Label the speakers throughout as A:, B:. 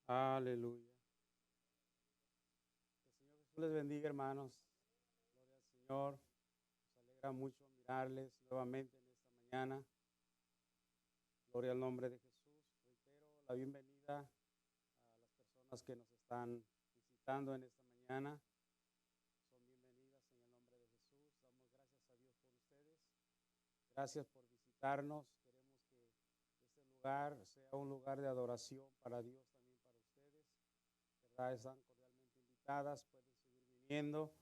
A: Aleluya. Que el Señor Jesús les bendiga, hermanos. Gloria al Señor. Nos alegra mucho mirarles nuevamente en esta mañana. Gloria al nombre de Jesús. Reitero la bienvenida a las personas que nos están visitando en esta mañana. Son bienvenidas en el nombre de Jesús. Damos gracias a Dios por ustedes. Gracias por visitarnos. Queremos que este lugar sea un lugar de adoración para Dios también para ustedes. ¿Verdad? Están cordialmente invitadas. Pueden seguir viniendo.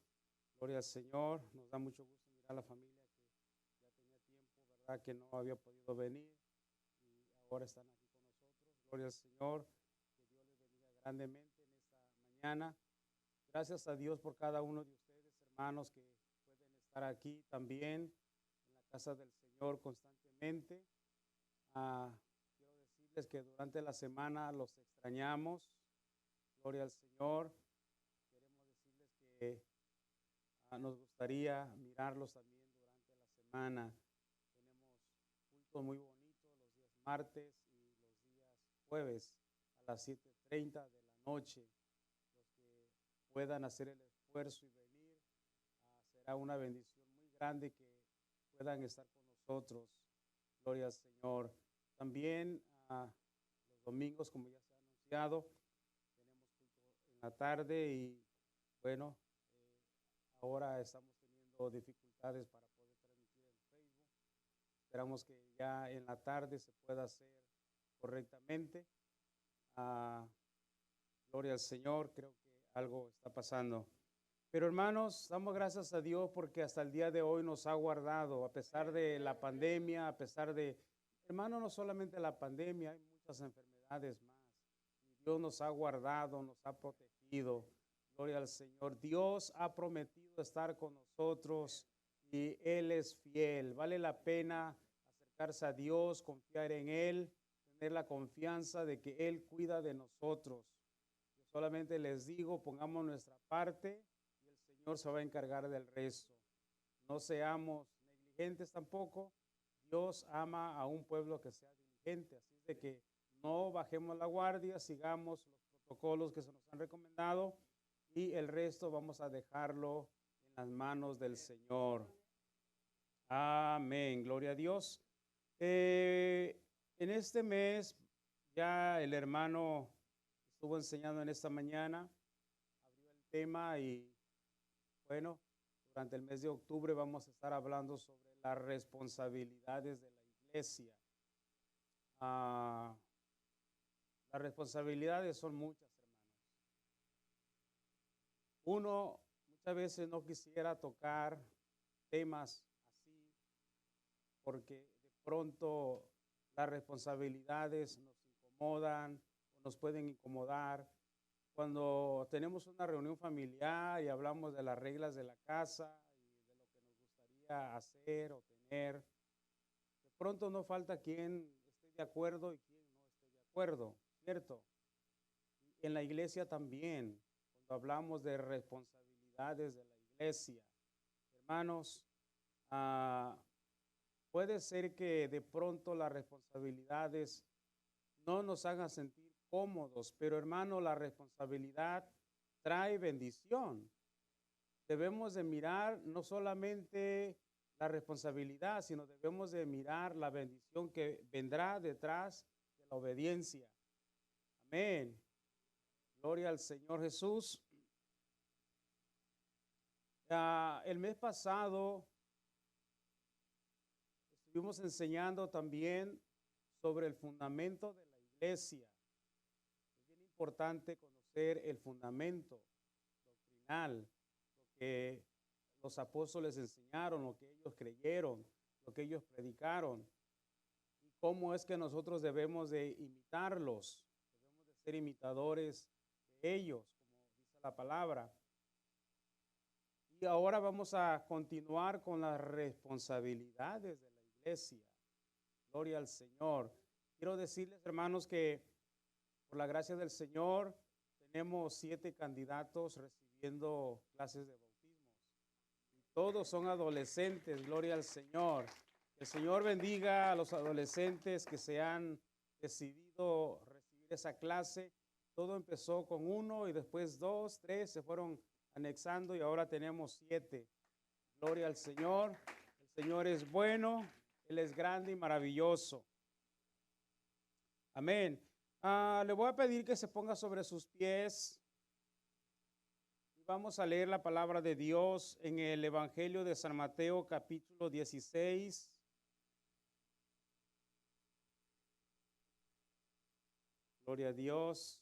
A: Gloria al Señor. Nos da mucho gusto mirar a la familia que ya tenía tiempo, ¿verdad?, que no había podido venir y ahora están aquí con nosotros. Gloria al Señor. Que Dios les bendiga grandemente en esta mañana. Gracias a Dios por cada uno de ustedes, hermanos, que pueden estar aquí también en la casa del Señor constantemente. Quiero decirles que durante la semana los extrañamos. Gloria al Señor. Queremos decirles que nos gustaría mirarlos también durante la semana. Tenemos cultos muy bonitos los días martes y los días jueves a las 7:30 de la noche. Los que puedan hacer el esfuerzo y venir, será una bendición muy grande que puedan estar con nosotros. Gloria al Señor. También los domingos, como ya se ha anunciado, tenemos culto en la tarde y bueno, ahora estamos teniendo dificultades para poder transmitir en Facebook. Esperamos que ya en la tarde se pueda hacer correctamente. Gloria al Señor, creo que algo está pasando. Pero hermanos, damos gracias a Dios porque hasta el día de hoy nos ha guardado, a pesar de la pandemia, a pesar de, hermano, no solamente la pandemia, hay muchas enfermedades más. Y Dios nos ha guardado, nos ha protegido. Gloria al Señor. Dios ha prometido estar con nosotros y Él es fiel. Vale la pena acercarse a Dios, confiar en Él, tener la confianza de que Él cuida de nosotros. Yo solamente les digo, pongamos nuestra parte y el Señor se va a encargar del resto. No seamos negligentes tampoco. Dios ama a un pueblo que sea diligente, así de que no bajemos la guardia, sigamos los protocolos que se nos han recomendado y el resto vamos a dejarlo en las manos del Señor. Amén, gloria a Dios. En este mes ya el hermano estuvo enseñando en esta mañana, abrió el tema y bueno, durante el mes de octubre vamos a estar hablando sobre las responsabilidades de la iglesia. Las responsabilidades son muchas, hermanos. Uno muchas veces no quisiera tocar temas así porque de pronto las responsabilidades nos incomodan o nos pueden incomodar. Cuando tenemos una reunión familiar y hablamos de las reglas de la casa y de lo que nos gustaría hacer o tener, de pronto no falta quien esté de acuerdo y quien no esté de acuerdo, ¿cierto? Y en la iglesia también, cuando hablamos de responsabilidades de la iglesia, hermanos, puede ser que de pronto las responsabilidades no nos hagan sentir cómodos, pero hermano, la responsabilidad trae bendición. Debemos de mirar no solamente la responsabilidad, sino debemos de mirar la bendición que vendrá detrás de la obediencia. Amén. Gloria al Señor Jesús. El mes pasado estuvimos enseñando también sobre el fundamento de la iglesia. Es bien importante conocer el fundamento doctrinal, lo que los apóstoles enseñaron, lo que ellos creyeron, lo que ellos predicaron, y cómo es que nosotros debemos de imitarlos, debemos de ser imitadores de ellos, como dice la palabra. Y ahora vamos a continuar con las responsabilidades de la iglesia. Gloria al Señor. Quiero decirles, hermanos, que por la gracia del Señor tenemos 7 candidatos recibiendo clases de bautismo. Y todos son adolescentes, gloria al Señor. El Señor bendiga a los adolescentes que se han decidido recibir esa clase Todo empezó con 1 y después 2, 3, se fueron anexando y ahora tenemos 7. Gloria al Señor. El Señor es bueno, Él es grande y maravilloso. Amén. Le voy a pedir que se ponga sobre sus pies y vamos a leer la palabra de Dios en el Evangelio de San Mateo, capítulo 16. Gloria a Dios.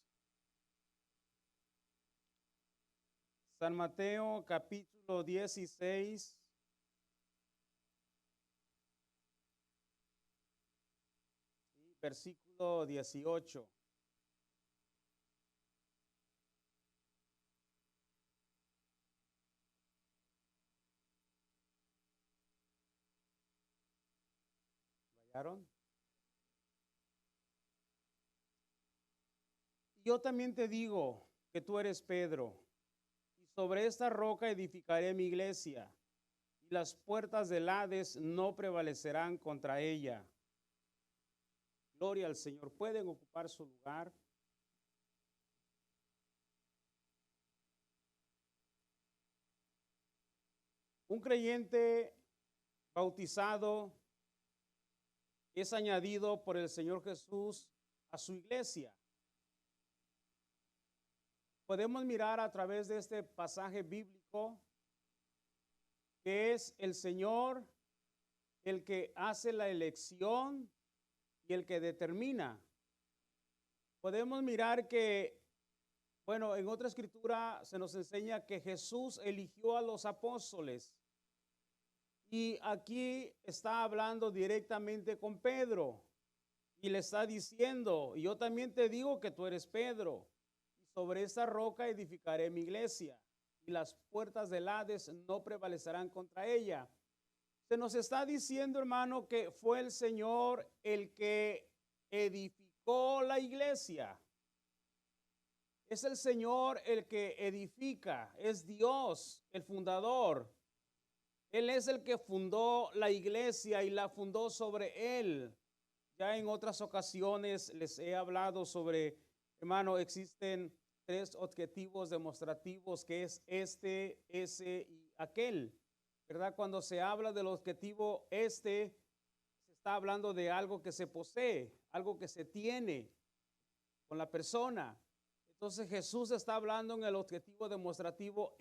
A: San Mateo, capítulo 16. Versículo 18. ¿Vayaron? Yo también te digo que tú eres Pedro, y sobre esta roca edificaré mi iglesia, y las puertas del Hades no prevalecerán contra ella. Gloria al Señor. Pueden ocupar su lugar. Un creyente bautizado es añadido por el Señor Jesús a su iglesia. Podemos mirar a través de este pasaje bíblico que es el Señor el que hace la elección y el que determina. Podemos mirar que, bueno, en otra escritura se nos enseña que Jesús eligió a los apóstoles. Y aquí está hablando directamente con Pedro y le está diciendo, yo también te digo que tú eres Pedro, y sobre esta roca edificaré mi iglesia, y las puertas del Hades no prevalecerán contra ella. Se nos está diciendo, hermano, que fue el Señor el que edificó la iglesia. Es el Señor el que edifica, es Dios el fundador. Él es el que fundó la iglesia y la fundó sobre él. Ya en otras ocasiones les he hablado sobre, hermano, existen 3 objetivos demostrativos que es este, ese y aquel. ¿Verdad? Cuando se habla del objetivo se está hablando de algo que se posee, algo que se tiene con la persona. Entonces Jesús está hablando en el objetivo demostrativo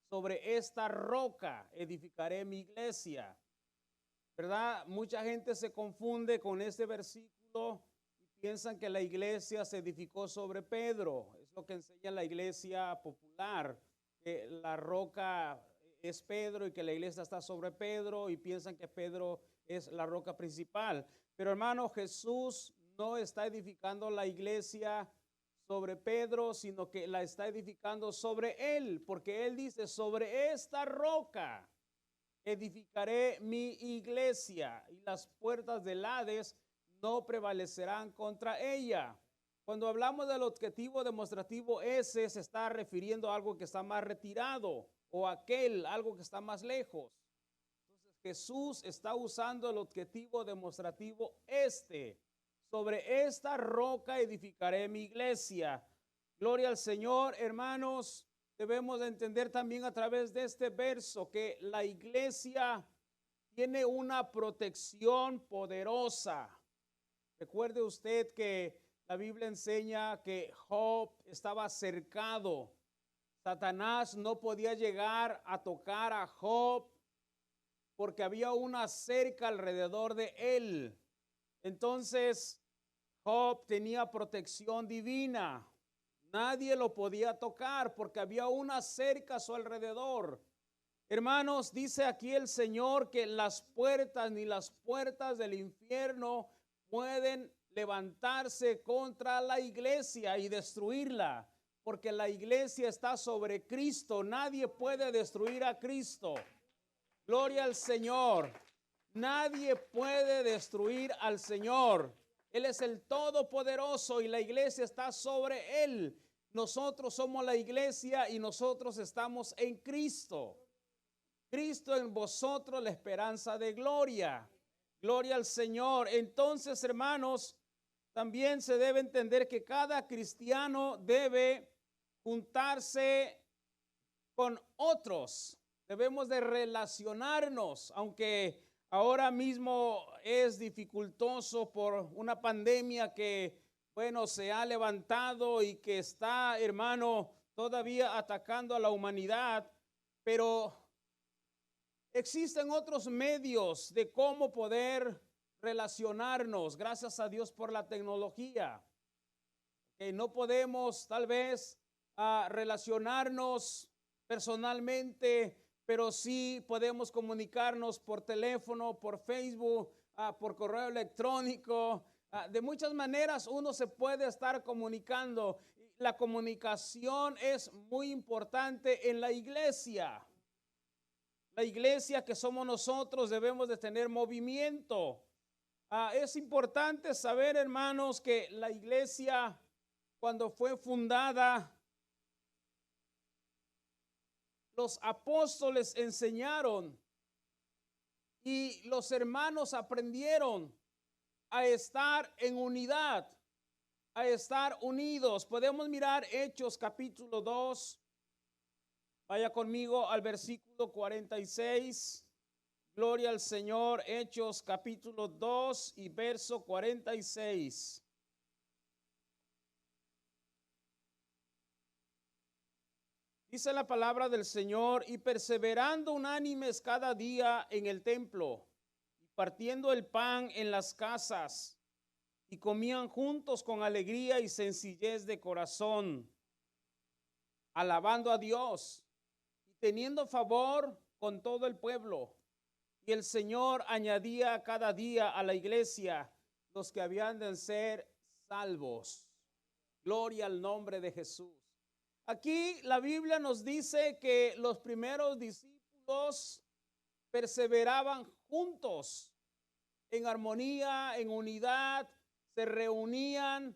A: sobre esta roca edificaré mi iglesia. ¿Verdad? Mucha gente se confunde con este versículo y piensan que la iglesia se edificó sobre Pedro. Es lo que enseña la iglesia popular, que la roca es Pedro y que la iglesia está sobre Pedro y piensan que Pedro es la roca principal. Pero hermano, Jesús no está edificando la iglesia sobre Pedro, sino que la está edificando sobre él, porque él dice, sobre esta roca edificaré mi iglesia y las puertas del Hades no prevalecerán contra ella. Cuando hablamos del objetivo demostrativo, se está refiriendo a algo que está más retirado o algo que está más lejos. Entonces Jesús está usando el objetivo demostrativo sobre esta roca edificaré mi iglesia. Gloria al Señor, hermanos. Debemos de entender también a través de este verso que la iglesia tiene una protección poderosa. Recuerde usted que la Biblia enseña que Job estaba cercado. Satanás no podía llegar a tocar a Job porque había una cerca alrededor de él. Entonces, Job tenía protección divina. Nadie lo podía tocar porque había una cerca a su alrededor. Hermanos, dice aquí el Señor que ni las puertas del infierno pueden levantarse contra la iglesia y destruirla, porque la iglesia está sobre Cristo. Nadie puede destruir a Cristo. Gloria al Señor. Nadie puede destruir al Señor. Él es el Todopoderoso y la iglesia está sobre él. Nosotros somos la iglesia y nosotros estamos en Cristo. Cristo en vosotros, la esperanza de gloria. Gloria al Señor. Entonces, hermanos, también se debe entender que cada cristiano debe juntarse con otros. Debemos de relacionarnos, aunque ahora mismo es dificultoso por una pandemia que, bueno, se ha levantado y que está, hermano, todavía atacando a la humanidad, pero existen otros medios de cómo poder relacionarnos, gracias a Dios por la tecnología. Que no podemos tal vez relacionarnos personalmente, pero sí podemos comunicarnos por teléfono, por Facebook, por correo electrónico. De muchas maneras uno se puede estar comunicando. La comunicación es muy importante en la iglesia. La iglesia que somos nosotros debemos de tener movimiento. Es importante saber, hermanos, que la iglesia, cuando fue fundada, los apóstoles enseñaron y los hermanos aprendieron a estar en unidad, a estar unidos. Podemos mirar Hechos capítulo 2. Vaya conmigo al versículo 46. Gloria al Señor. Hechos capítulo 2 y verso 46. Dice la palabra del Señor: y perseverando unánimes cada día en el templo, y partiendo el pan en las casas, y comían juntos con alegría y sencillez de corazón, alabando a Dios y teniendo favor con todo el pueblo. Y el Señor añadía cada día a la iglesia los que habían de ser salvos. Gloria al nombre de Jesús. Aquí la Biblia nos dice que los primeros discípulos perseveraban juntos, en armonía, en unidad, se reunían.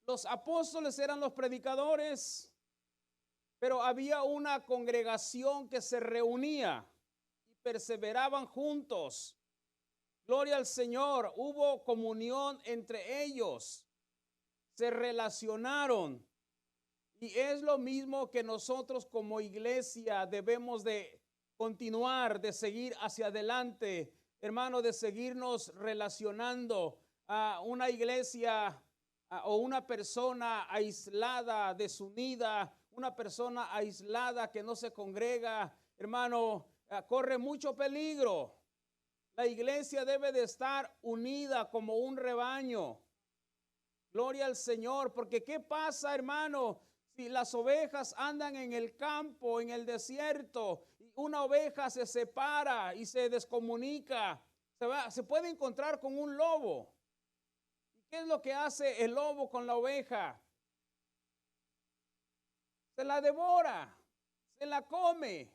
A: Los apóstoles eran los predicadores, pero había una congregación que se reunía y perseveraban juntos. Gloria al Señor, hubo comunión entre ellos, se relacionaron. Y es lo mismo que nosotros como iglesia debemos de continuar, de seguir hacia adelante, hermano, de seguirnos relacionando. A una iglesia o una persona aislada, desunida, una persona aislada que no se congrega, hermano, corre mucho peligro. La iglesia debe de estar unida como un rebaño. Gloria al Señor, porque ¿qué pasa, hermano? Si las ovejas andan en el campo, en el desierto, y una oveja se separa y se descomunica, se puede encontrar con un lobo. ¿Y qué es lo que hace el lobo con la oveja? Se la devora, se la come,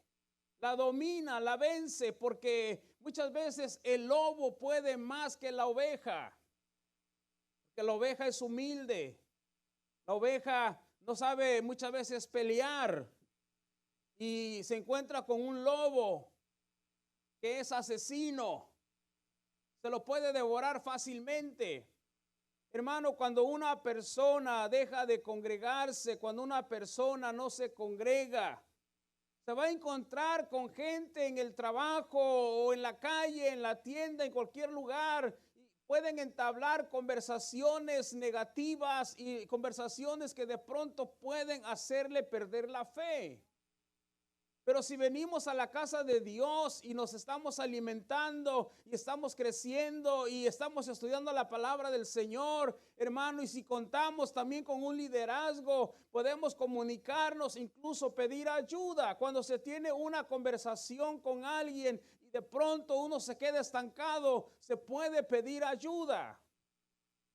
A: la domina, la vence, porque muchas veces el lobo puede más que la oveja. Porque la oveja es humilde, la oveja no sabe muchas veces pelear y se encuentra con un lobo que es asesino, se lo puede devorar fácilmente. Hermano, cuando una persona deja de congregarse, cuando una persona no se congrega, se va a encontrar con gente en el trabajo o en la calle, en la tienda, en cualquier lugar. Pueden entablar conversaciones negativas y conversaciones que de pronto pueden hacerle perder la fe. Pero si venimos a la casa de Dios y nos estamos alimentando y estamos creciendo y estamos estudiando la palabra del Señor, hermano, y si contamos también con un liderazgo, podemos comunicarnos, incluso pedir ayuda. Cuando se tiene una conversación con alguien y de pronto uno se queda estancado, se puede pedir ayuda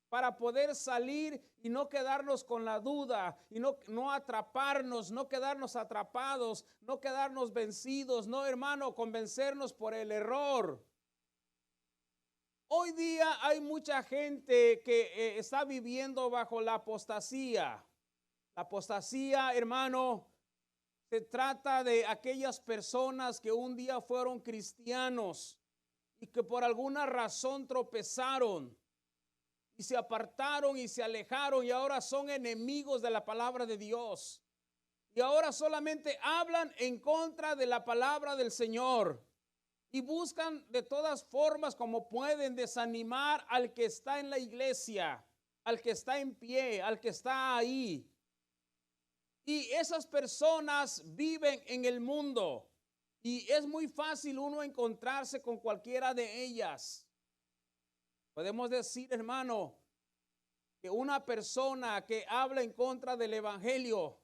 A: para poder salir y no quedarnos con la duda y no atraparnos, no quedarnos atrapados, no quedarnos vencidos, no, hermano, convencernos por el error. Hoy día hay mucha gente que está viviendo bajo la apostasía. La apostasía, hermano, se trata de aquellas personas que un día fueron cristianos y que por alguna razón tropezaron. y se apartaron y se alejaron y ahora son enemigos de la palabra de Dios. Y ahora solamente hablan en contra de la palabra del Señor y buscan de todas formas como pueden desanimar al que está en la iglesia, al que está en pie, al que está ahí. Y esas personas viven en el mundo y es muy fácil uno encontrarse con cualquiera de ellas. Podemos decir, hermano, que una persona que habla en contra del evangelio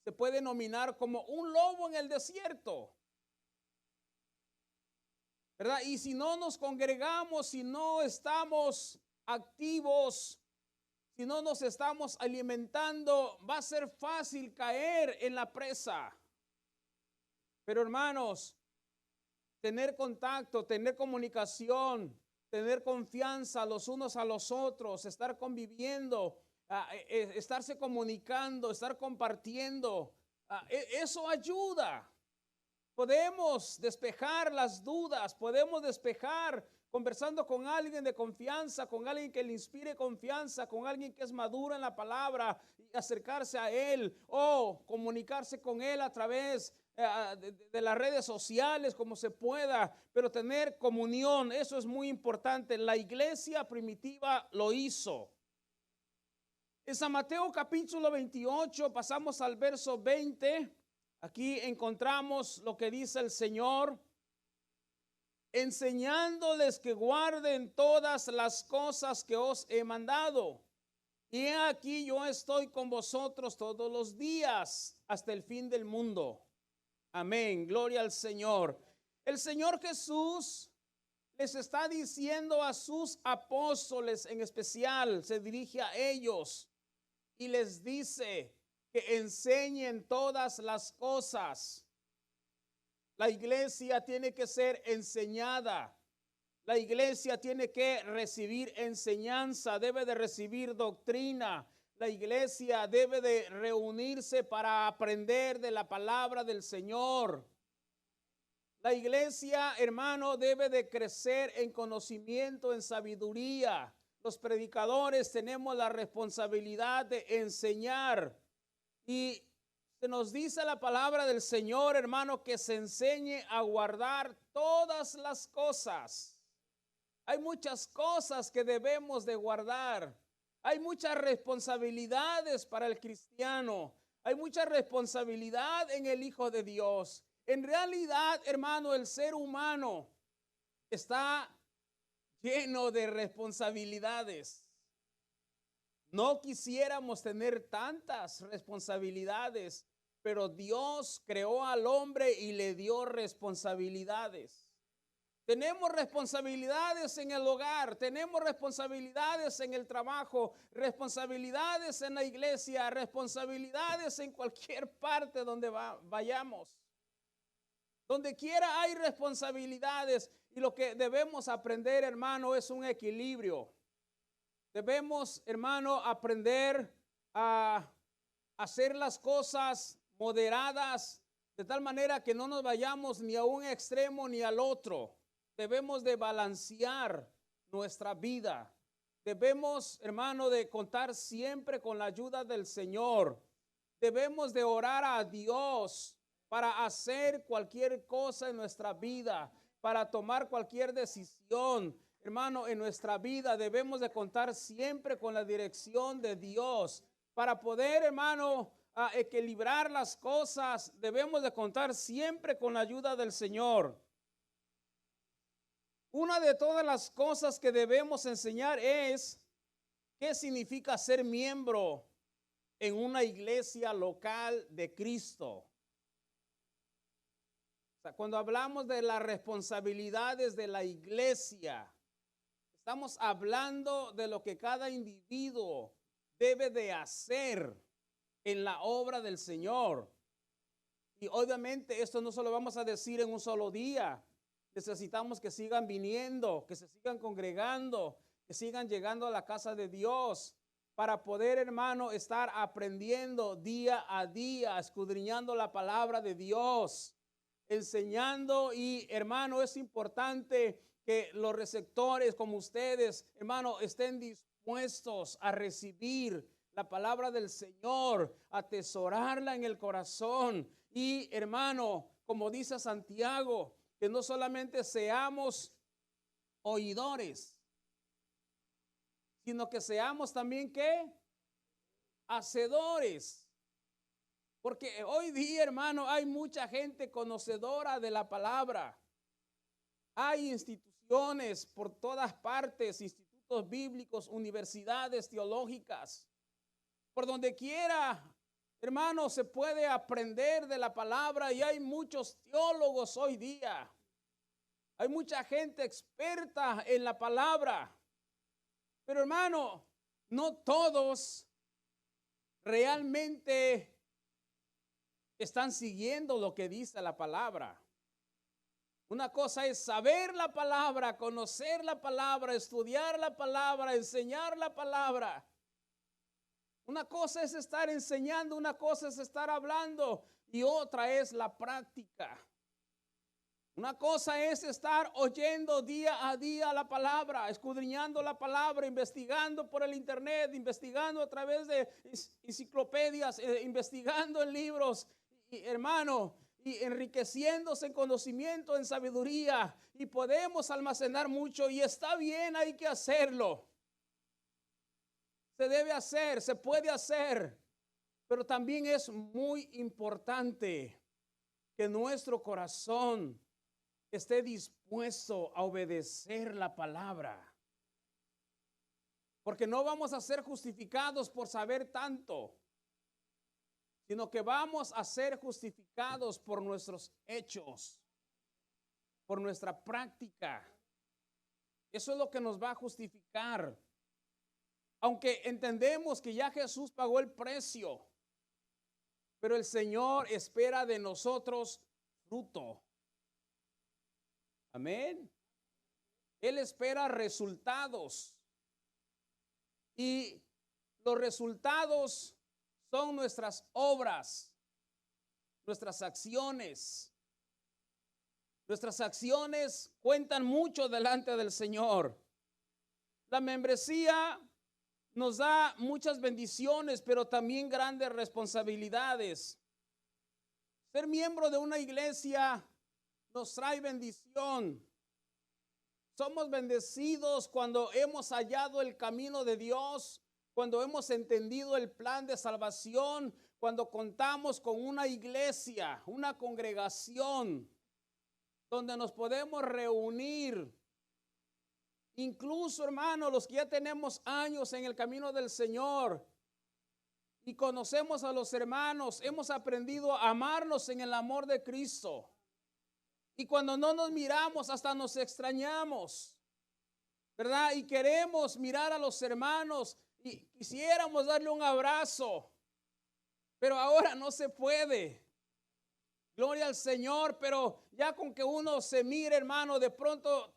A: se puede nominar como un lobo en el desierto, ¿verdad? Y si no nos congregamos, si no estamos activos, si no nos estamos alimentando, va a ser fácil caer en la presa. Pero hermanos, tener contacto, tener comunicación, tener confianza los unos a los otros, estar conviviendo, estarse comunicando, estar compartiendo, eso ayuda. Podemos despejar las dudas, podemos despejar conversando con alguien de confianza, con alguien que le inspire confianza, con alguien que es maduro en la palabra y acercarse a él o comunicarse con él a través de las redes sociales como se pueda, pero tener comunión, eso es muy importante. La iglesia primitiva lo hizo. En San Mateo capítulo 28 pasamos al verso 20. Aquí encontramos lo que dice el Señor, enseñándoles que guarden todas las cosas que os he mandado. Y aquí yo estoy con vosotros todos los días hasta el fin del mundo. Amén, gloria al Señor. El Señor Jesús les está diciendo a sus apóstoles, en especial se dirige a ellos y les dice que enseñen todas las cosas. La iglesia tiene que ser enseñada. La iglesia tiene que recibir enseñanza, debe de recibir doctrina. La iglesia debe de reunirse para aprender de la palabra del Señor. La iglesia, hermano, debe de crecer en conocimiento, en sabiduría. Los predicadores tenemos la responsabilidad de enseñar. Y se nos dice la palabra del Señor, hermano, que se enseñe a guardar todas las cosas. Hay muchas cosas que debemos de guardar. Hay muchas responsabilidades para el cristiano. Hay mucha responsabilidad en el Hijo de Dios. En realidad, hermano, el ser humano está lleno de responsabilidades. No quisiéramos tener tantas responsabilidades, pero Dios creó al hombre y le dio responsabilidades. Tenemos responsabilidades en el hogar, tenemos responsabilidades en el trabajo, responsabilidades en la iglesia, responsabilidades en cualquier parte donde vayamos. Donde quiera hay responsabilidades y lo que debemos aprender, hermano, es un equilibrio. Debemos, hermano, aprender a hacer las cosas moderadas de tal manera que no nos vayamos ni a un extremo ni al otro. Debemos de balancear nuestra vida. Debemos, hermano, de contar siempre con la ayuda del Señor. Debemos de orar a Dios para hacer cualquier cosa en nuestra vida, para tomar cualquier decisión. Hermano, en nuestra vida debemos de contar siempre con la dirección de Dios. Para poder, hermano, equilibrar las cosas, debemos de contar siempre con la ayuda del Señor. Una de todas las cosas que debemos enseñar es qué significa ser miembro en una iglesia local de Cristo. O sea, cuando hablamos de las responsabilidades de la iglesia, estamos hablando de lo que cada individuo debe de hacer en la obra del Señor. Y obviamente esto no se lo vamos a decir en un solo día. Necesitamos que sigan viniendo, que se sigan congregando, que sigan llegando a la casa de Dios para poder, hermano, estar aprendiendo día a día, escudriñando la palabra de Dios, enseñando. Y, hermano, es importante que los receptores como ustedes, hermano, estén dispuestos dispuestos a recibir la palabra del Señor, atesorarla en el corazón. Y hermano, como dice Santiago, que no solamente seamos oidores, sino que seamos también, ¿qué? Hacedores. Porque hoy día, hermano, hay mucha gente conocedora de la palabra. Hay instituciones por todas partes, institutos bíblicos, universidades teológicas. Por donde quiera, hermano, se puede aprender de la palabra y hay muchos teólogos hoy día. Hay mucha gente experta en la palabra. Pero hermano, no todos realmente están siguiendo lo que dice la palabra. Una cosa es saber la palabra, conocer la palabra, estudiar la palabra, enseñar la palabra. Una cosa es estar enseñando, una cosa es estar hablando y otra es la práctica. Una cosa es estar oyendo día a día la palabra, escudriñando la palabra, investigando por el internet, investigando a través de enciclopedias, investigando en libros, y, hermano, y enriqueciéndose en conocimiento, en sabiduría, y podemos almacenar mucho y está bien, hay que hacerlo. Se debe hacer, se puede hacer, pero también es muy importante que nuestro corazón esté dispuesto a obedecer la palabra. Porque no vamos a ser justificados por saber tanto, sino que vamos a ser justificados por nuestros hechos, por nuestra práctica. Eso es lo que nos va a justificar. Aunque entendemos que ya Jesús pagó el precio, pero el Señor espera de nosotros fruto. Amén. Él espera resultados. Y los resultados son nuestras obras, nuestras acciones. Nuestras acciones cuentan mucho delante del Señor. La membresía nos da muchas bendiciones, pero también grandes responsabilidades. Ser miembro de una iglesia nos trae bendición. Somos bendecidos cuando hemos hallado el camino de Dios, cuando hemos entendido el plan de salvación, cuando contamos con una iglesia, una congregación donde nos podemos reunir. Incluso, hermano, los que ya tenemos años en el camino del Señor y conocemos a los hermanos, hemos aprendido a amarnos en el amor de Cristo. Y cuando no nos miramos, hasta nos extrañamos, ¿verdad? Y queremos mirar a los hermanos y quisiéramos darle un abrazo, pero ahora no se puede. Gloria al Señor, pero ya con que uno se mire, hermano, de pronto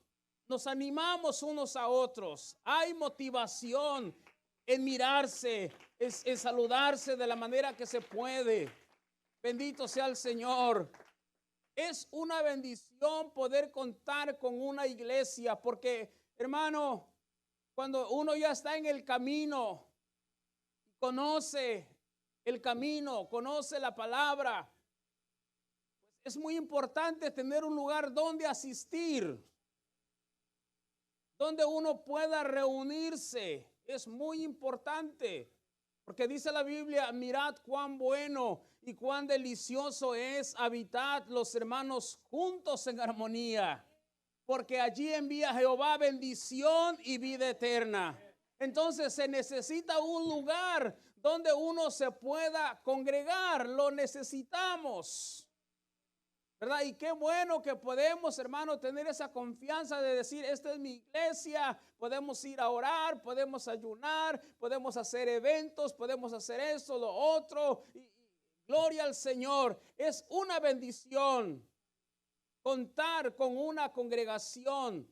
A: nos animamos unos a otros. Hay motivación en mirarse, en saludarse de la manera que se puede. Bendito sea el Señor. Es una bendición poder contar con una iglesia, porque, hermano, cuando uno ya está en el camino, conoce el camino, conoce la palabra, pues es muy importante tener un lugar donde asistir, donde uno pueda reunirse. Es muy importante, porque dice la Biblia, mirad cuán bueno y cuán delicioso es habitar los hermanos juntos en armonía, porque allí envía Jehová bendición y vida eterna. Entonces se necesita un lugar donde uno se pueda congregar, lo necesitamos, ¿verdad? Y qué bueno que podemos, hermano, tener esa confianza de decir, esta es mi iglesia, podemos ir a orar, podemos ayunar, podemos hacer eventos, podemos hacer esto, lo otro, y gloria al Señor. Es una bendición contar con una congregación.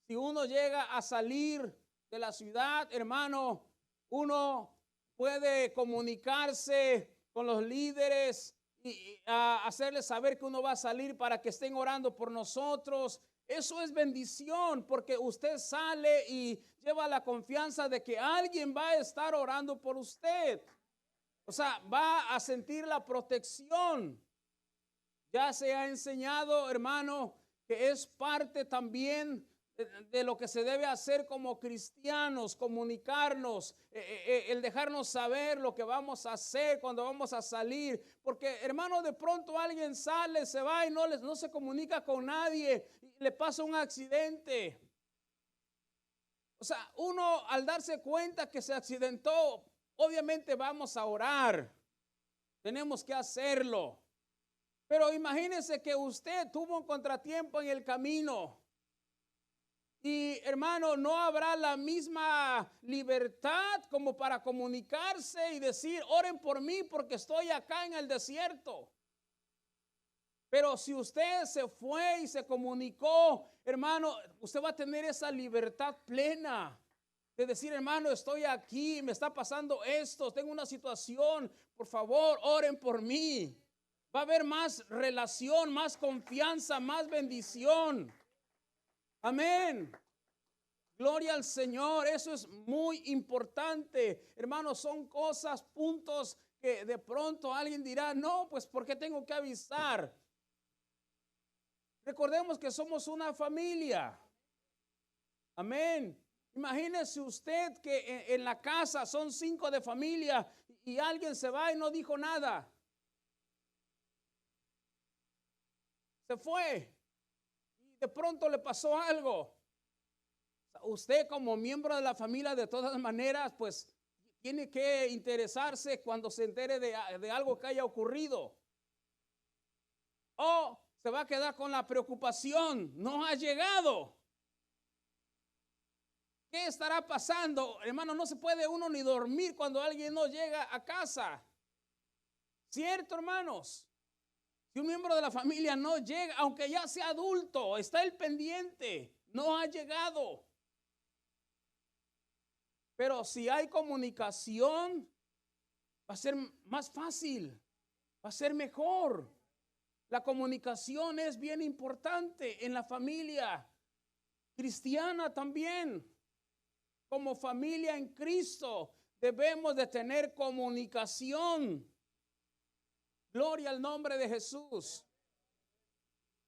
A: Si uno llega a salir de la ciudad, hermano, uno puede comunicarse con los líderes y hacerles saber que uno va a salir para que estén orando por nosotros. Eso es bendición porque usted sale y lleva la confianza de que alguien va a estar orando por usted. O sea, va a sentir la protección. Ya se ha enseñado, hermano, que es parte también de lo que se debe hacer como cristianos, comunicarnos, el dejarnos saber lo que vamos a hacer cuando vamos a salir. Porque, hermano, de pronto alguien sale, se va y no se comunica con nadie y le pasa un accidente. O sea, uno al darse cuenta que se accidentó, obviamente vamos a orar. Tenemos que hacerlo. Pero imagínese que usted tuvo un contratiempo en el camino. Y hermano, no habrá la misma libertad como para comunicarse y decir, oren por mí porque estoy acá en el desierto. Pero si usted se fue y se comunicó, hermano, usted va a tener esa libertad plena de decir, hermano, estoy aquí, me está pasando esto, tengo una situación, por favor, oren por mí. Va a haber más relación, más confianza, más bendición. Amén. Gloria al Señor. Eso es muy importante. Hermanos, son cosas, puntos que de pronto alguien dirá, no, pues ¿por qué tengo que avisar? Recordemos que somos una familia. Amén. Imagínese usted que en la casa son 5 de familia y alguien se va y no dijo nada. Se fue y de pronto le pasó algo. Usted como miembro de la familia de todas maneras pues tiene que interesarse cuando se entere de algo que haya ocurrido. O se va a quedar con la preocupación, no ha llegado. ¿Qué estará pasando? Hermano, no se puede uno ni dormir cuando alguien no llega a casa. ¿Cierto, hermanos? Si un miembro de la familia no llega, aunque ya sea adulto, está el pendiente, no ha llegado. Pero si hay comunicación, va a ser más fácil, va a ser mejor. La comunicación es bien importante en la familia cristiana también. Como familia en Cristo debemos de tener comunicación. Gloria al nombre de Jesús.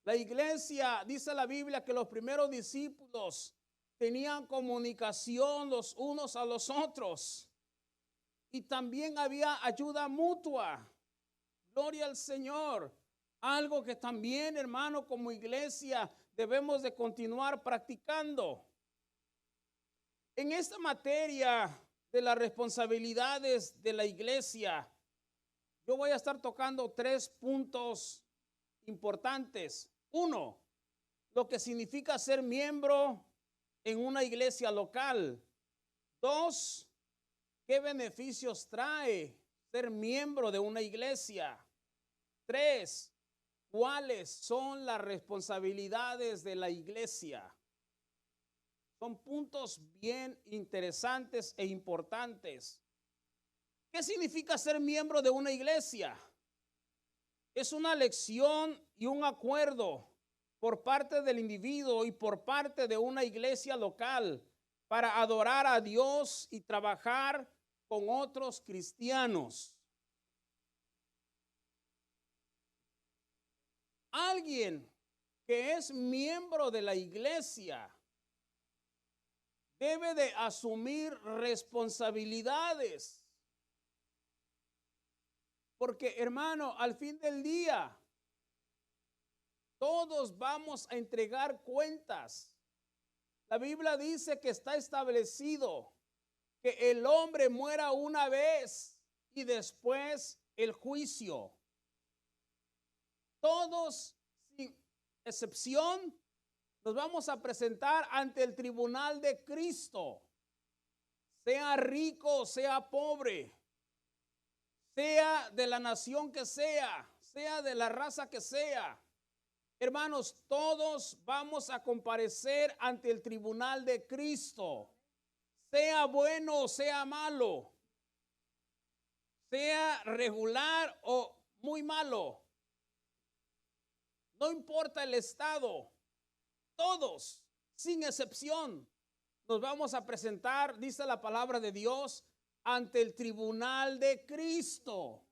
A: La iglesia, dice la Biblia, que los primeros discípulos tenían comunicación los unos a los otros. Y también había ayuda mutua. Gloria al Señor. Algo que también, hermano, como iglesia debemos de continuar practicando. En esta materia de las responsabilidades de la iglesia, yo voy a estar tocando 3 puntos importantes. 1, lo que significa ser miembro en una iglesia local. 2, ¿qué beneficios trae ser miembro de una iglesia? 3, ¿cuáles son las responsabilidades de la iglesia? Son puntos bien interesantes e importantes. ¿Qué significa ser miembro de una iglesia? Es una elección y un acuerdo por parte del individuo y por parte de una iglesia local para adorar a Dios y trabajar con otros cristianos. Alguien que es miembro de la iglesia debe de asumir responsabilidades. Porque, hermano, al fin del día, todos vamos a entregar cuentas. La Biblia dice que está establecido que el hombre muera una vez y después el juicio. Todos, sin excepción, nos vamos a presentar ante el tribunal de Cristo. Sea rico, sea pobre, sea de la nación que sea de la raza que sea. Hermanos, todos vamos a comparecer ante el tribunal de Cristo. Sea bueno o sea malo. Sea regular o muy malo. No importa el estado. todos, sin excepción, nos vamos a presentar, dice la palabra de Dios, ante el tribunal de Cristo.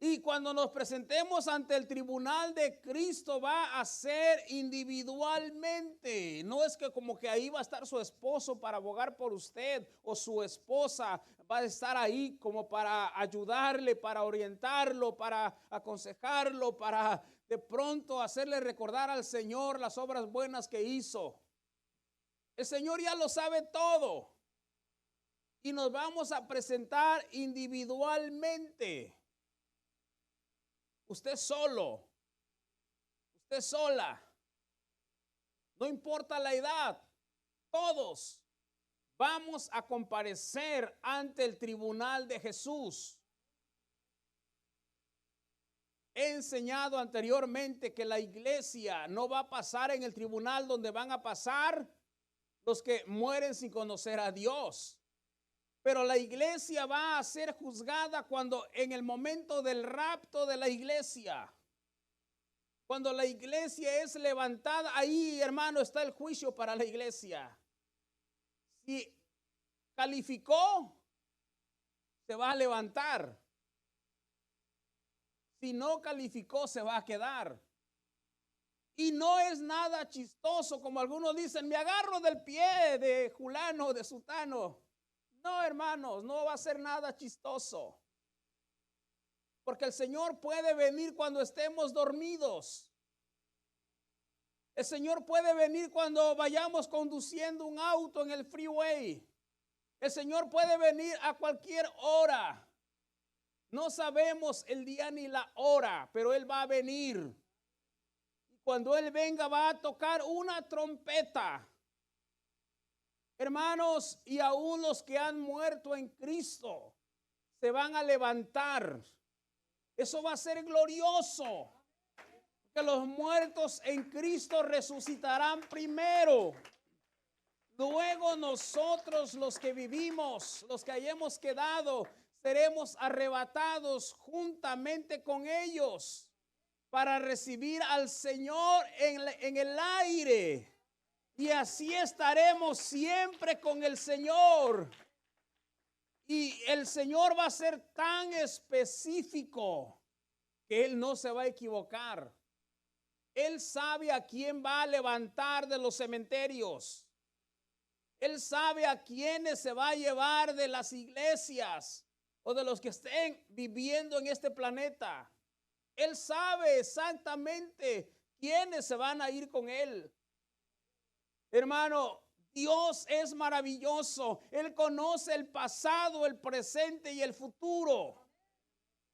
A: Y cuando nos presentemos ante el tribunal de Cristo va a ser individualmente. No es que como que ahí va a estar su esposo para abogar por usted o su esposa va a estar ahí como para ayudarle, para orientarlo, para aconsejarlo, para de pronto hacerle recordar al Señor las obras buenas que hizo. El Señor ya lo sabe todo. Y nos vamos a presentar individualmente. Usted solo, usted sola, no importa la edad, todos vamos a comparecer ante el tribunal de Jesús. He enseñado anteriormente que la iglesia no va a pasar en el tribunal donde van a pasar los que mueren sin conocer a Dios. Pero la iglesia va a ser juzgada cuando en el momento del rapto de la iglesia, cuando la iglesia es levantada, ahí, hermano, está el juicio para la iglesia. Si calificó, se va a levantar. Si no calificó, se va a quedar. Y no es nada chistoso, como algunos dicen, me agarro del pie de fulano, de sutano. No, hermanos, no va a ser nada chistoso. Porque el Señor puede venir cuando estemos dormidos. El Señor puede venir cuando vayamos conduciendo un auto en el freeway. El Señor puede venir a cualquier hora. No sabemos el día ni la hora, pero Él va a venir. Y cuando Él venga va a tocar una trompeta. Hermanos, y aún los que han muerto en Cristo se van a levantar. Eso va a ser glorioso. Que los muertos en Cristo resucitarán primero. Luego nosotros los que vivimos, los que hayamos quedado, seremos arrebatados juntamente con ellos para recibir al Señor en el aire. Y así estaremos siempre con el Señor. Y el Señor va a ser tan específico que Él no se va a equivocar. Él sabe a quién va a levantar de los cementerios. Él sabe a quiénes se va a llevar de las iglesias o de los que estén viviendo en este planeta. Él sabe exactamente quiénes se van a ir con Él. Hermano, Dios es maravilloso. Él conoce el pasado, el presente y el futuro.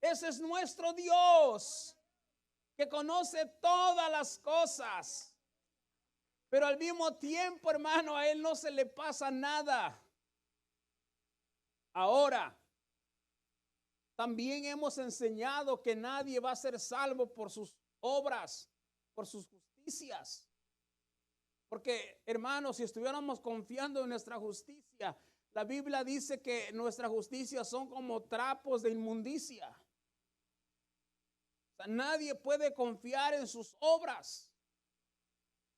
A: Ese es nuestro Dios, que conoce todas las cosas. Pero al mismo tiempo, hermano, a Él no se le pasa nada. Ahora, también hemos enseñado que nadie va a ser salvo por sus obras, por sus justicias. Porque, hermanos, si estuviéramos confiando en nuestra justicia, la Biblia dice que nuestra justicia son como trapos de inmundicia. O sea, nadie puede confiar en sus obras.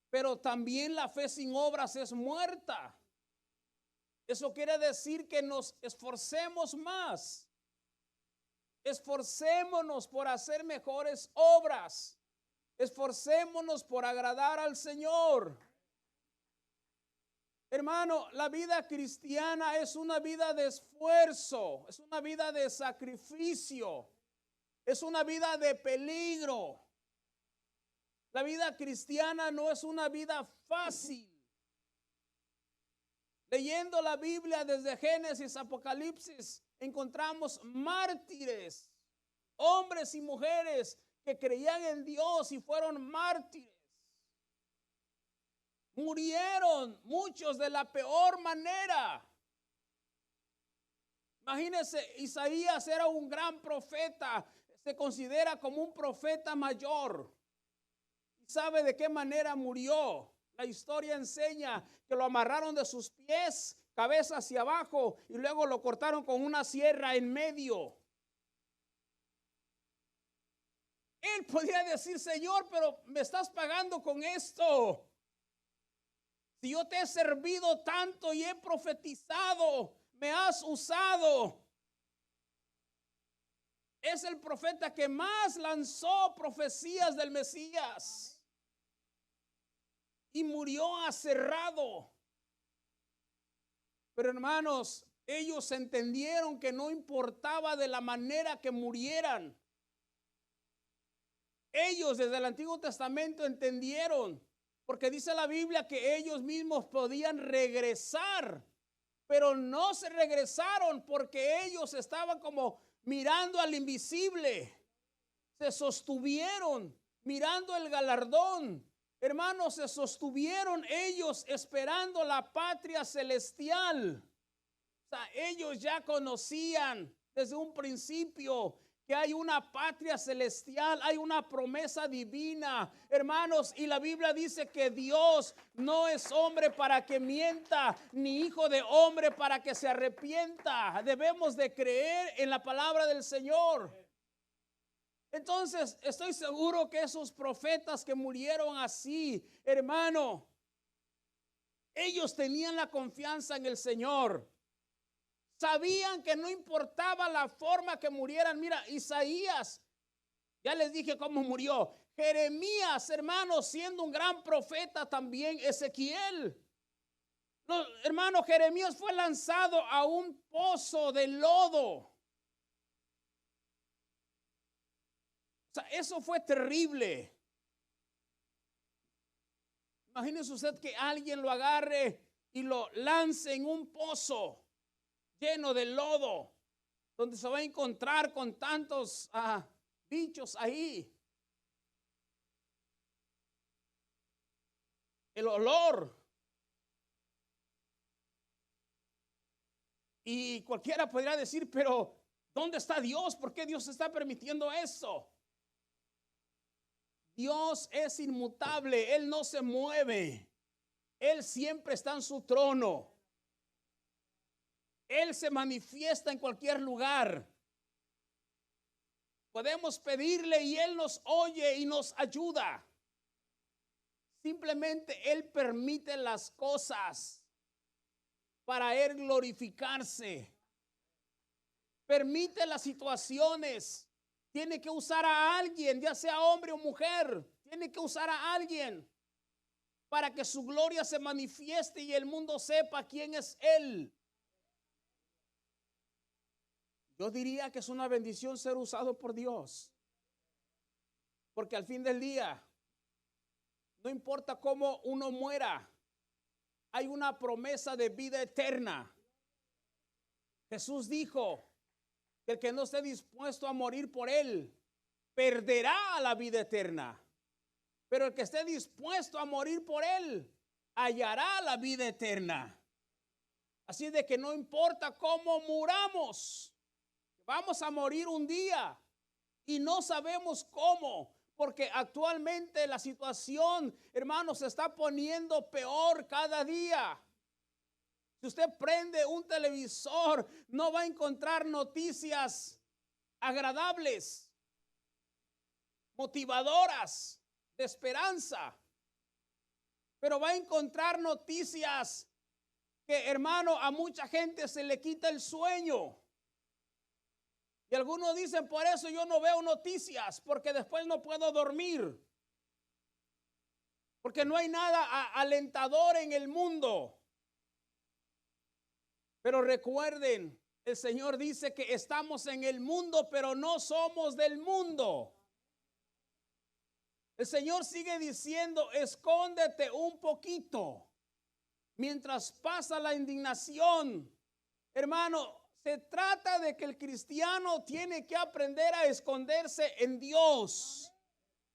A: Pero también la fe sin obras es muerta. Eso quiere decir que nos esforcemos más. Esforcémonos por hacer mejores obras. Esforcémonos por agradar al Señor. Hermano, la vida cristiana es una vida de esfuerzo, es una vida de sacrificio, es una vida de peligro. La vida cristiana no es una vida fácil. Leyendo la Biblia desde Génesis, Apocalipsis, encontramos mártires, hombres y mujeres que creían en Dios y fueron mártires. Murieron muchos de la peor manera. Imagínense, Isaías era un gran profeta, se considera como un profeta mayor. ¿Sabe de qué manera murió? La historia enseña que lo amarraron de sus pies, cabeza hacia abajo, y luego lo cortaron con una sierra en medio. él podría decir, Señor, pero me estás pagando con esto. Si yo te he servido tanto y he profetizado, me has usado. Es el profeta que más lanzó profecías del Mesías y murió aserrado. Pero hermanos, ellos entendieron que no importaba de la manera que murieran. Ellos desde el Antiguo Testamento entendieron, porque dice la Biblia que ellos mismos podían regresar, pero no se regresaron porque ellos estaban como mirando al invisible. Se sostuvieron mirando el galardón. Hermanos, se sostuvieron ellos esperando la patria celestial. O sea, ellos ya conocían desde un principio que hay una patria celestial, hay una promesa divina, hermanos, y la Biblia dice que Dios no es hombre para que mienta, ni hijo de hombre para que se arrepienta. Debemos de creer en la palabra del Señor. Entonces, estoy seguro que esos profetas que murieron así, hermano, ellos tenían la confianza en el Señor. Sabían que no importaba la forma que murieran. Mira, Isaías, ya les dije cómo murió. Jeremías, hermano, siendo un gran profeta también. Ezequiel. Hermano, Jeremías fue lanzado a un pozo de lodo. O sea, eso fue terrible. Imagínese usted que alguien lo agarre y lo lance en un pozo lleno de lodo, donde se va a encontrar con tantos bichos ahí. El olor. Y cualquiera podría decir, pero ¿dónde está Dios? ¿Por qué Dios está permitiendo eso? Dios es inmutable, Él no se mueve. Él siempre está en su trono. Él se manifiesta en cualquier lugar. Podemos pedirle y Él nos oye y nos ayuda. Simplemente Él permite las cosas para Él glorificarse. Permite las situaciones. Tiene que usar a alguien, ya sea hombre o mujer. Tiene que usar a alguien para que su gloria se manifieste y el mundo sepa quién es Él. Yo diría que es una bendición ser usado por Dios. Porque al fin del día, no importa cómo uno muera, hay una promesa de vida eterna. Jesús dijo que el que no esté dispuesto a morir por Él, perderá la vida eterna. Pero el que esté dispuesto a morir por Él, hallará la vida eterna. Así de que no importa cómo muramos, vamos a morir un día y no sabemos cómo, porque actualmente la situación, hermanos, se está poniendo peor cada día. Si usted prende un televisor, no va a encontrar noticias agradables, motivadoras, de esperanza, pero va a encontrar noticias que, hermano, a mucha gente se le quita el sueño. Y algunos dicen, por eso yo no veo noticias, porque después no puedo dormir. Porque no hay nada alentador en el mundo. Pero recuerden, el Señor dice que estamos en el mundo, pero no somos del mundo. El Señor sigue diciendo, escóndete un poquito mientras pasa la indignación. Hermano, se trata de que el cristiano tiene que aprender a esconderse en Dios,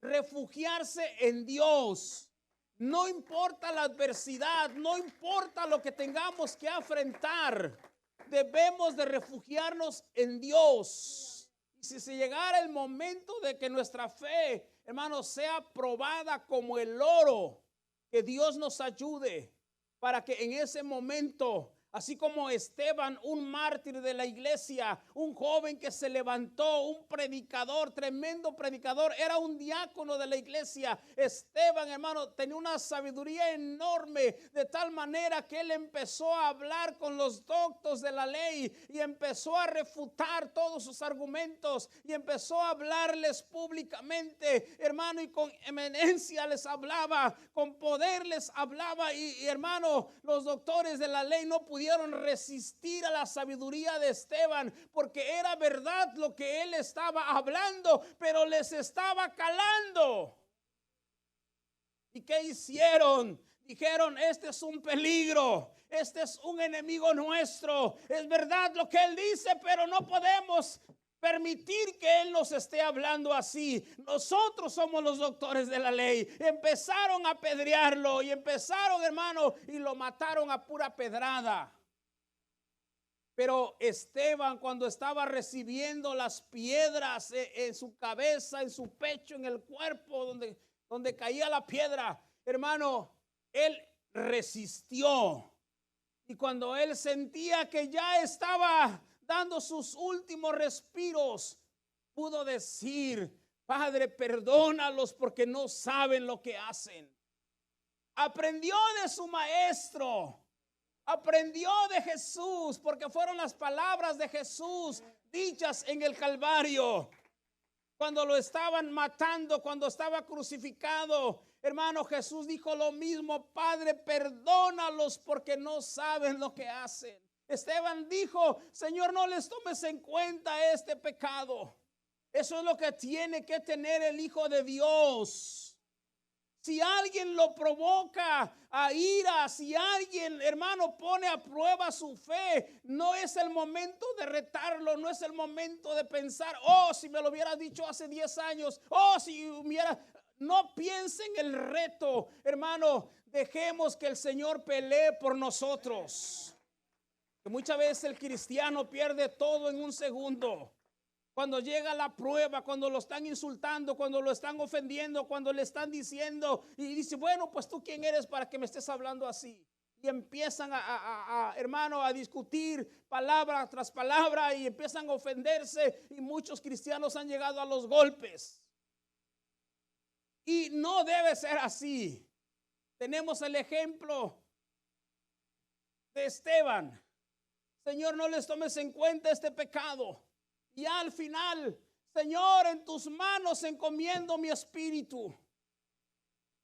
A: refugiarse en Dios. No importa la adversidad, no importa lo que tengamos que afrontar, debemos de refugiarnos en Dios. Y si se llegara el momento de que nuestra fe, hermanos, sea probada como el oro, que Dios nos ayude para que en ese momento Así como Esteban, un mártir de la iglesia, un joven que se levantó, un predicador, tremendo predicador, era un diácono de la iglesia. Esteban, hermano, tenía una sabiduría enorme, de tal manera que él empezó a hablar con los doctos de la ley y empezó a refutar todos sus argumentos y empezó a hablarles públicamente, hermano, y con eminencia les hablaba, con poder les hablaba y hermano, los doctores de la ley no pudieron resistir a la sabiduría de Esteban, porque era verdad lo que él estaba hablando, pero les estaba calando. ¿Y qué hicieron? Dijeron, este es un peligro, este es un enemigo nuestro. Es verdad lo que él dice, pero no podemos permitir que él nos esté hablando así. Nosotros somos los doctores de la ley. Empezaron a apedrearlo y empezaron, hermano, y lo mataron a pura pedrada. Pero Esteban, cuando estaba recibiendo las piedras en su cabeza, en su pecho, en el cuerpo donde caía la piedra, hermano, él resistió. Y cuando él sentía que ya estaba dando sus últimos respiros, pudo decir, Padre, perdónalos porque no saben lo que hacen. Aprendió de su maestro. Aprendió de Jesús, porque fueron las palabras de Jesús dichas en el Calvario. Cuando lo estaban matando, cuando estaba crucificado, hermano, Jesús dijo lo mismo: Padre, perdónalos porque no saben lo que hacen. Esteban dijo, Señor, no les tomes en cuenta este pecado. Eso es lo que tiene que tener el Hijo de Dios. Si alguien lo provoca a ira, si alguien, hermano, pone a prueba su fe, no es el momento de retarlo, no es el momento de pensar, oh, si me lo hubiera dicho hace 10 años, oh, si hubiera... No piensen el reto, hermano, dejemos que el Señor pelee por nosotros. Que muchas veces el cristiano pierde todo en un segundo. Cuando llega la prueba, cuando lo están insultando, cuando lo están ofendiendo, cuando le están diciendo y dice, bueno, pues tú quién eres para que me estés hablando así. Y empiezan hermano, a discutir palabra tras palabra y empiezan a ofenderse y muchos cristianos han llegado a los golpes. Y no debe ser así. Tenemos el ejemplo de Esteban. Señor, no les tomes en cuenta este pecado. Y al final, Señor, en tus manos encomiendo mi espíritu.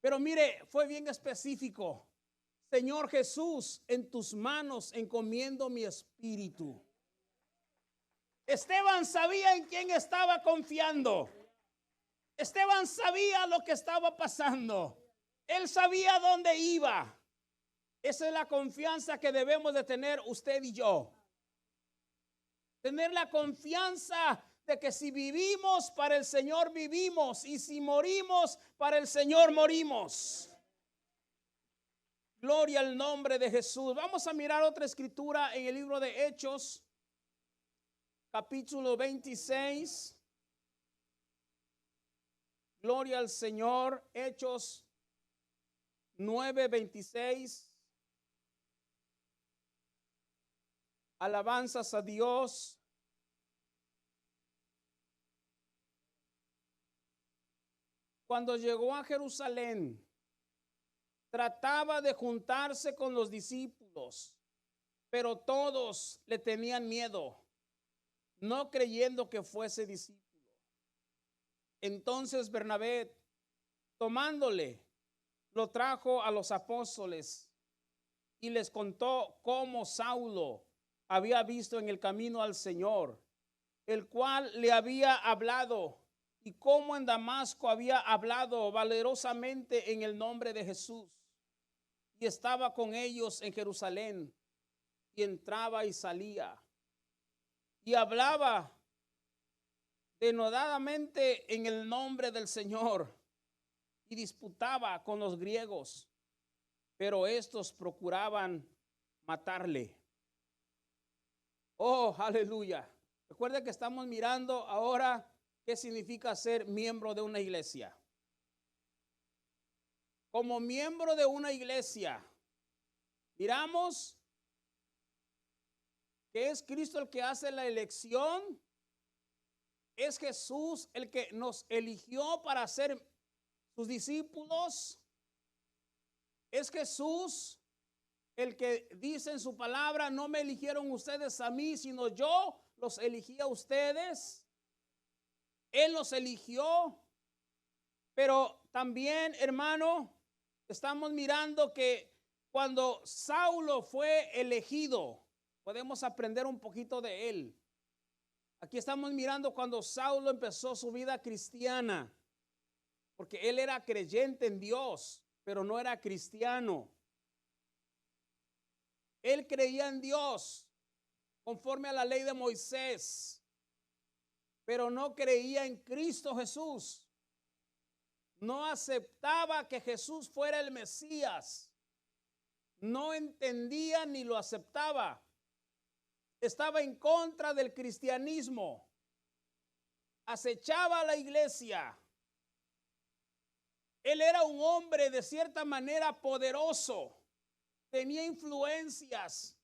A: Pero mire, fue bien específico. Señor Jesús, en tus manos encomiendo mi espíritu. Esteban sabía en quién estaba confiando. Esteban sabía lo que estaba pasando. Él sabía dónde iba. Esa es la confianza que debemos de tener usted y yo. Tener la confianza de que si vivimos, para el Señor vivimos, y si morimos, para el Señor morimos. Gloria al nombre de Jesús. Vamos a mirar otra escritura en el libro de Hechos, capítulo 26. Gloria al Señor. Hechos 9:26. Alabanzas a Dios. Cuando llegó a Jerusalén, trataba de juntarse con los discípulos, pero todos le tenían miedo, no creyendo que fuese discípulo. Entonces Bernabé, tomándole, lo trajo a los apóstoles y les contó cómo Saulo había visto en el camino al Señor, el cual le había hablado, y cómo en Damasco había hablado valerosamente en el nombre de Jesús, y estaba con ellos en Jerusalén, y entraba y salía, y hablaba denodadamente en el nombre del Señor, y disputaba con los griegos, pero estos procuraban matarle. Oh, aleluya. Recuerda que estamos mirando ahora qué significa ser miembro de una iglesia. Como miembro de una iglesia, miramos que es Cristo el que hace la elección. Es Jesús el que nos eligió para ser sus discípulos. Es Jesús el que dice en su palabra: no me eligieron ustedes a mí, sino yo los elegí a ustedes. Él los eligió. Pero también, hermano, estamos mirando que cuando Saulo fue elegido, podemos aprender un poquito de él. Aquí estamos mirando cuando Saulo empezó su vida cristiana, porque él era creyente en Dios, pero no era cristiano. Él creía en Dios conforme a la ley de Moisés, pero no creía en Cristo Jesús. No aceptaba que Jesús fuera el Mesías. No entendía ni lo aceptaba. Estaba en contra del cristianismo. Acechaba a la iglesia. Él era un hombre de cierta manera poderoso. Tenía influencias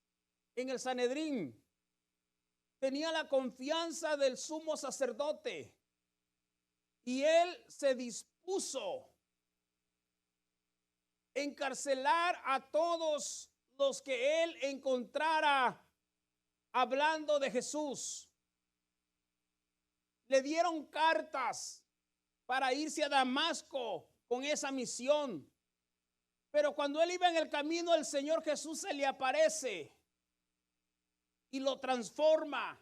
A: en el Sanedrín. Tenía la confianza del sumo sacerdote. Y él se dispuso a encarcelar a todos los que él encontrara hablando de Jesús. Le dieron cartas para irse a Damasco con esa misión. Pero cuando él iba en el camino, el Señor Jesús se le aparece y lo transforma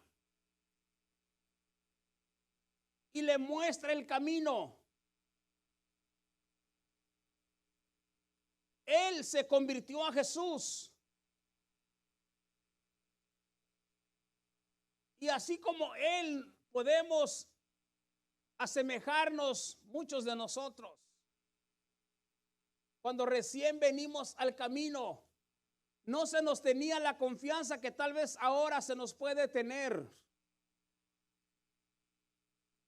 A: y le muestra el camino. Él se convirtió a Jesús. Y así como él, podemos asemejarnos muchos de nosotros. Cuando recién venimos al camino, no se nos tenía la confianza que tal vez ahora se nos puede tener.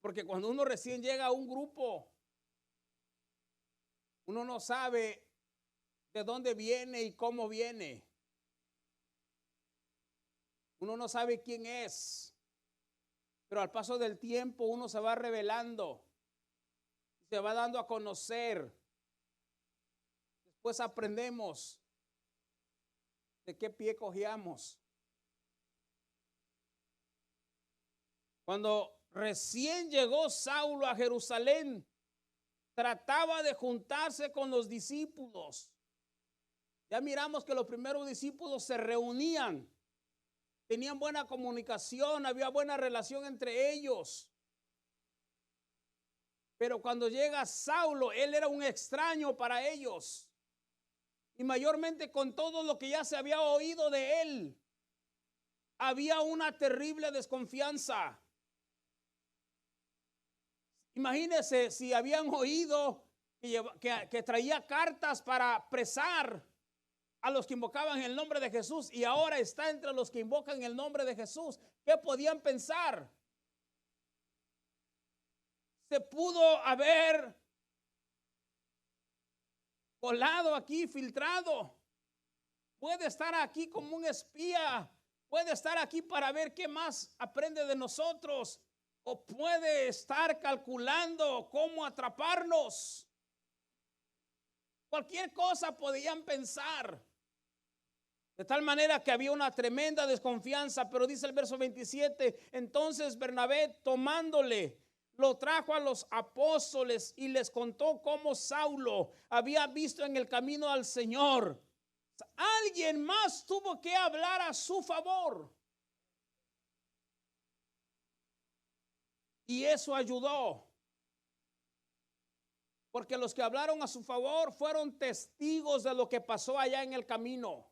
A: Porque cuando uno recién llega a un grupo, uno no sabe de dónde viene y cómo viene. Uno no sabe quién es. Pero al paso del tiempo uno se va revelando, se va dando a conocer. Después aprendemos de qué pie cogíamos. Cuando recién llegó Saulo a Jerusalén, trataba de juntarse con los discípulos. Ya miramos que los primeros discípulos se reunían, tenían buena comunicación, había buena relación entre ellos. Pero cuando llega Saulo, él era un extraño para ellos. Y mayormente con todo lo que ya se había oído de él, había una terrible desconfianza. Imagínense si habían oído que traía cartas para apresar a los que invocaban el nombre de Jesús, y ahora está entre los que invocan el nombre de Jesús. ¿Qué podían pensar? Se pudo haber colado aquí, filtrado. Puede estar aquí como un espía. Puede estar aquí para ver qué más aprende de nosotros. O puede estar calculando cómo atraparnos. Cualquier cosa podían pensar. De tal manera que había una tremenda desconfianza. Pero dice el verso 27, entonces Bernabé, tomándole, lo trajo a los apóstoles y les contó cómo Saulo había visto en el camino al Señor. Alguien más tuvo que hablar a su favor. Y eso ayudó. Porque los que hablaron a su favor fueron testigos de lo que pasó allá en el camino.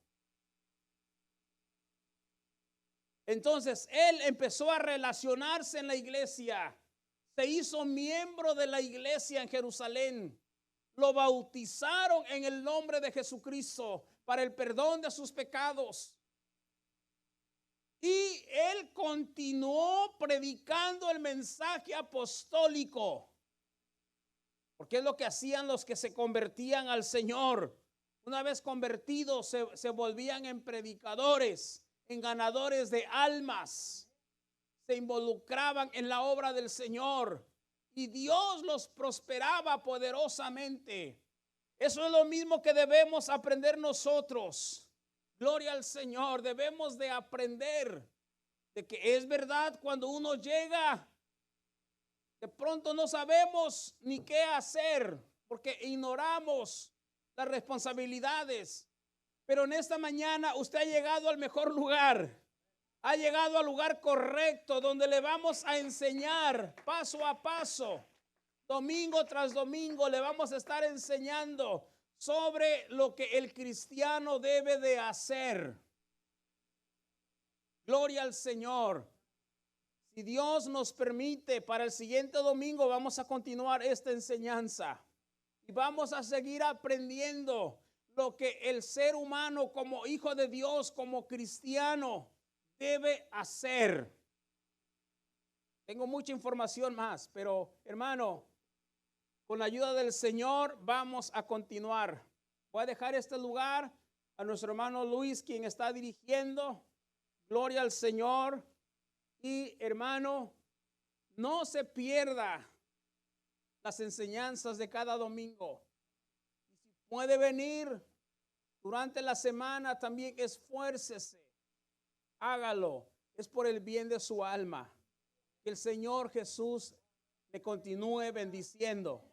A: Entonces él empezó a relacionarse en la iglesia. Se hizo miembro de la iglesia en Jerusalén. Lo bautizaron en el nombre de Jesucristo para el perdón de sus pecados. Y él continuó predicando el mensaje apostólico. Porque es lo que hacían los que se convertían al Señor. Una vez convertidos se volvían en predicadores, en ganadores de almas. Se involucraban en la obra del Señor y Dios los prosperaba poderosamente. Eso es lo mismo que debemos aprender nosotros. Gloria al Señor. Debemos de aprender de que es verdad cuando uno llega, de pronto no sabemos ni qué hacer porque ignoramos las responsabilidades. Pero en esta mañana usted ha llegado al mejor lugar. Ha llegado al lugar correcto donde le vamos a enseñar paso a paso. Domingo tras domingo le vamos a estar enseñando sobre lo que el cristiano debe de hacer. Gloria al Señor. Si Dios nos permite, para el siguiente domingo vamos a continuar esta enseñanza. Y vamos a seguir aprendiendo lo que el ser humano como hijo de Dios, como cristiano, debe hacer. Tengo mucha información más, pero hermano, con la ayuda del Señor vamos a continuar. Voy a dejar este lugar a nuestro hermano Luis, quien está dirigiendo. Gloria al Señor. Y hermano, no se pierda las enseñanzas de cada domingo. Y si puede venir durante la semana, también esfuércese. Hágalo. Es por el bien de su alma. Que el Señor Jesús le continúe bendiciendo.